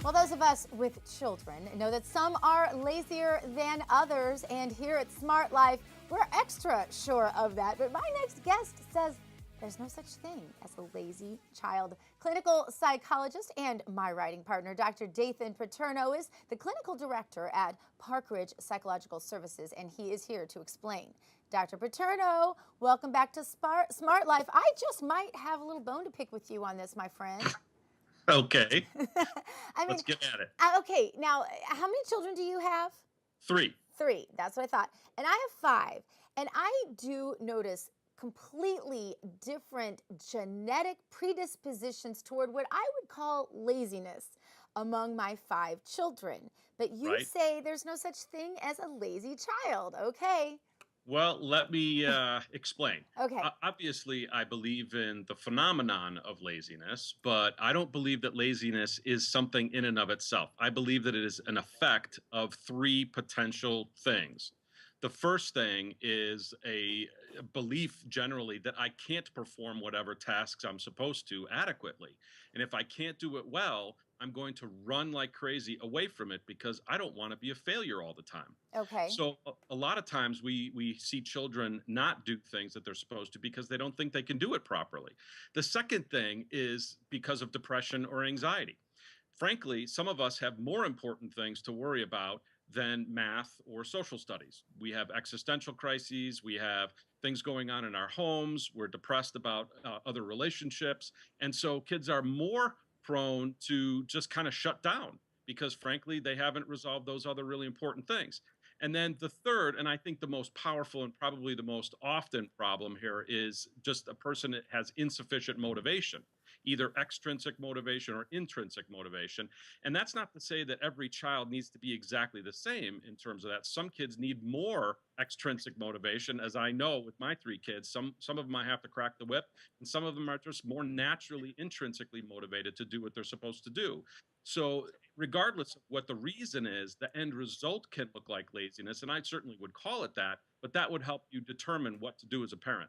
Well, those of us with children know that some are lazier than others, and here at Smart Life, we're extra sure of that. But my next guest says there's no such thing as a lazy child. Clinical psychologist and my writing partner, Dr. Dathan Paterno, is the clinical director at Park Ridge Psychological Services, and he is here to explain. Dr. Paterno, welcome back to Smart Life. I just might have a little bone to pick with you on this, my friend. Okay, I mean, let's get at it. okay, now, how many children do you have? 3. Three. That's what I thought. And I have five. And I do notice completely different genetic predispositions toward what I would call laziness among my five children. But you Right? say there's no such thing as a lazy child. Okay. Well, let me explain. Okay. Obviously, I believe in the phenomenon of laziness, but I don't believe that laziness is something in and of itself. I believe that it is an effect of 3 potential things. The first thing is a belief generally that I can't perform whatever tasks I'm supposed to adequately. And if I can't do it well, I'm going to run like crazy away from it because I don't want to be a failure all the time. Okay. So a lot of times we see children not do things that they're supposed to because they don't think they can do it properly. The second thing is because of depression or anxiety. Frankly, some of us have more important things to worry about than math or social studies. We have existential crises, we have things going on in our homes, we're depressed about other relationships. And so kids are more prone to just kind of shut down because, frankly, they haven't resolved those other really important things. And then the third, and I think the most powerful and probably the most often problem here, is just a person that has insufficient motivation, either extrinsic motivation or intrinsic motivation. And that's not to say that every child needs to be exactly the same in terms of that. Some kids need more extrinsic motivation, as I know with my 3 kids. Some of them I have to crack the whip, and some of them are just more naturally intrinsically motivated to do what they're supposed to do. So regardless of what the reason is, the end result can look like laziness, and I certainly would call it that, but that would help you determine what to do as a parent.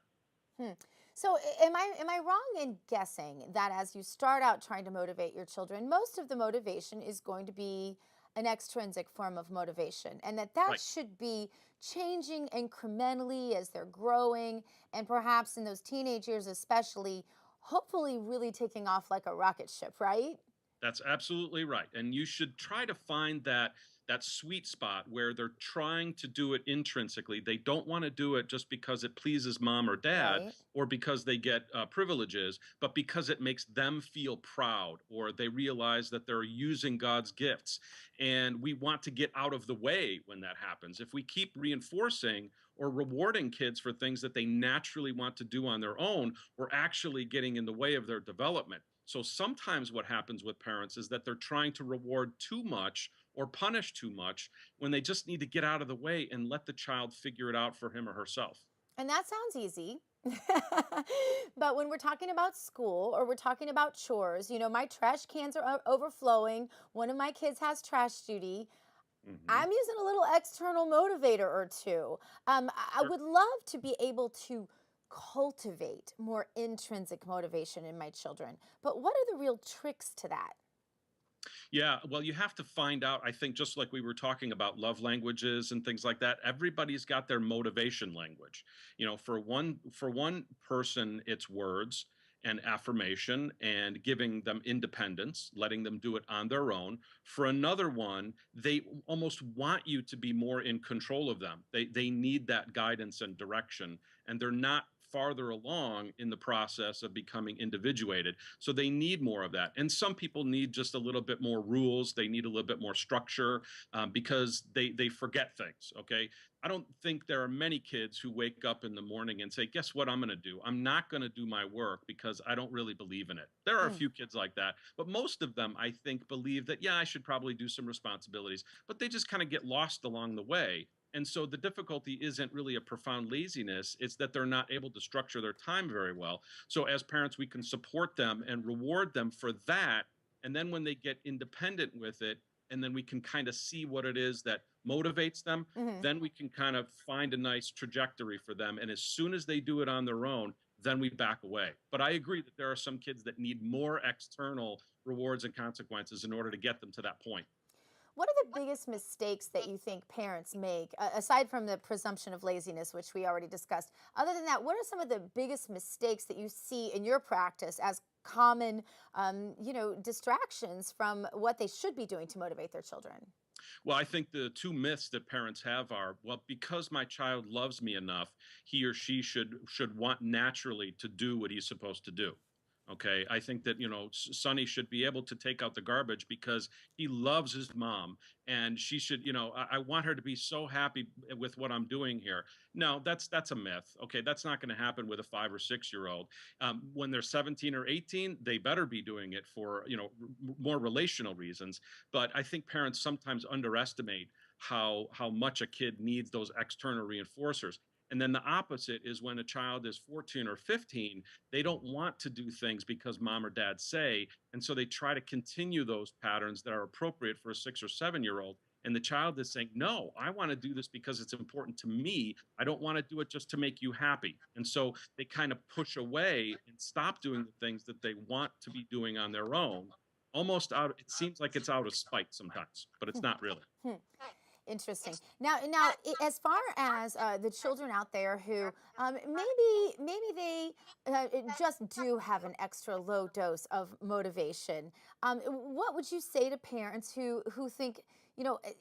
Hmm. So am I wrong in guessing that as you start out trying to motivate your children, most of the motivation is going to be an extrinsic form of motivation, and that Right. should be changing incrementally as they're growing, and perhaps in those teenage years especially, hopefully really taking off like a rocket ship, right? That's absolutely right. And you should try to find that sweet spot where they're trying to do it intrinsically. They don't want to do it just because it pleases mom or dad Right. or because they get privileges, but because it makes them feel proud or they realize that they're using God's gifts. And we want to get out of the way when that happens. If we keep reinforcing or rewarding kids for things that they naturally want to do on their own, we're actually getting in the way of their development. So sometimes what happens with parents is that they're trying to reward too much or punish too much when they just need to get out of the way and let the child figure it out for him or herself. And that sounds easy. But when we're talking about school or we're talking about chores, my trash cans are overflowing. One of my kids has trash duty. Hmm. I'm using a little external motivator or two. I Sure. would love to be able to cultivate more intrinsic motivation in my children. But what are the real tricks to that? Yeah, well, you have to find out, I think, just like we were talking about love languages and things like that, everybody's got their motivation language. For one person, it's words and affirmation and giving them independence, letting them do it on their own. For another one, they almost want you to be more in control of them. They need that guidance and direction, and they're not farther along in the process of becoming individuated. So they need more of that. And some people need just a little bit more rules. They need a little bit more structure because they forget things. Okay. I don't think there are many kids who wake up in the morning and say, guess what I'm going to do? I'm not going to do my work because I don't really believe in it. There are a Mm. few kids like that, but most of them, I think, believe that, yeah, I should probably do some responsibilities, but they just kind of get lost along the way. And so the difficulty isn't really a profound laziness, it's that they're not able to structure their time very well. So as parents, we can support them and reward them for that. And then when they get independent with it, and then we can kind of see what it is that motivates them, Hmm. then we can kind of find a nice trajectory for them. And as soon as they do it on their own, then we back away. But I agree that there are some kids that need more external rewards and consequences in order to get them to that point. What are the biggest mistakes that you think parents make, aside from the presumption of laziness, which we already discussed? Other than that, what are some of the biggest mistakes that you see in your practice as common, distractions from what they should be doing to motivate their children? Well, I think the two myths that parents have are, well, because my child loves me enough, he or she should want naturally to do what he's supposed to do. Okay, I think that Sonny should be able to take out the garbage because he loves his mom, and she should. I want her to be so happy with what I'm doing here. No, that's a myth. Okay, that's not going to happen with a 5 or 6 year old. When they're 17 or 18, they better be doing it for more relational reasons. But I think parents sometimes underestimate how much a kid needs those external reinforcers. And then the opposite is when a child is 14 or 15, they don't want to do things because mom or dad say. And so they try to continue those patterns that are appropriate for a 6 or 7 year old. And the child is saying, no, I want to do this because it's important to me. I don't want to do it just to make you happy. And so they kind of push away and stop doing the things that they want to be doing on their own. Almost out, it seems like it's out of spite sometimes, but it's not really. Hmm. Interesting. As far as the children out there who maybe they just do have an extra low dose of motivation, what would you say to parents who think,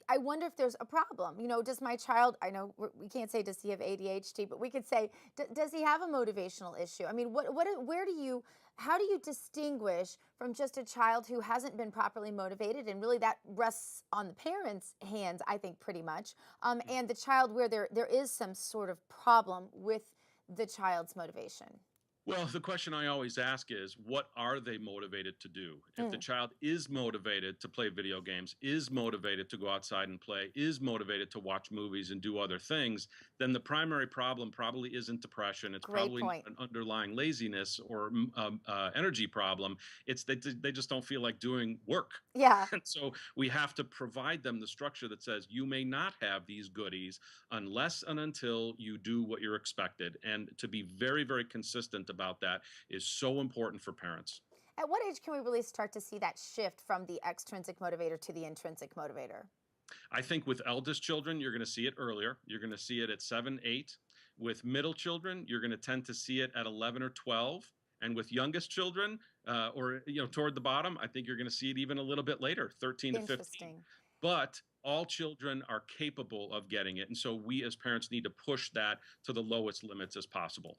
I wonder if there's a problem? Does my child? I know we can't say does he have ADHD, but we could say does he have a motivational issue? I mean, how do you distinguish from just a child who hasn't been properly motivated, and really that rests on the parents' hands, I think, pretty much, and the child where there is some sort of problem with the child's motivation? Well, the question I always ask is, what are they motivated to do? If the Mm, child is motivated to play video games, is motivated to go outside and play, is motivated to watch movies and do other things, then the primary problem probably isn't depression. It's great probably not point. an underlying laziness or energy problem. It's they just don't feel like doing work. Yeah. And so we have to provide them the structure that says you may not have these goodies unless and until you do what you're expected. And to be very, very consistent about that is so important for parents. At what age can we really start to see that shift from the extrinsic motivator to the intrinsic motivator? I think with eldest children, you're going to see it earlier. You're going to see it at 7, 8. With middle children, you're going to tend to see it at 11 or 12. And with youngest children, or toward the bottom, I think you're going to see it even a little bit later, 13 to 15. Interesting. But all children are capable of getting it. And so we as parents need to push that to the lowest limits as possible.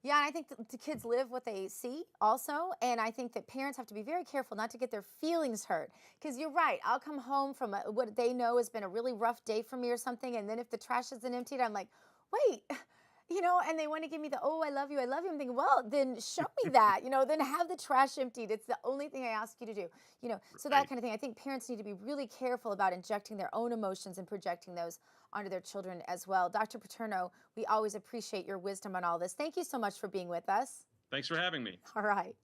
Yeah, and I think the kids live what they see also. And I think that parents have to be very careful not to get their feelings hurt. Because you're right, I'll come home from what they know has been a really rough day for me or something. And then if the trash isn't emptied, I'm like, wait, and they want to give me the, oh, I love you, I love you. I'm thinking, well, then show me that, then have the trash emptied. It's the only thing I ask you to do, so that Right. kind of thing. I think parents need to be really careful about injecting their own emotions and projecting those onto their children as well. Dr. Paterno, we always appreciate your wisdom on all this. Thank you so much for being with us. Thanks for having me. All right.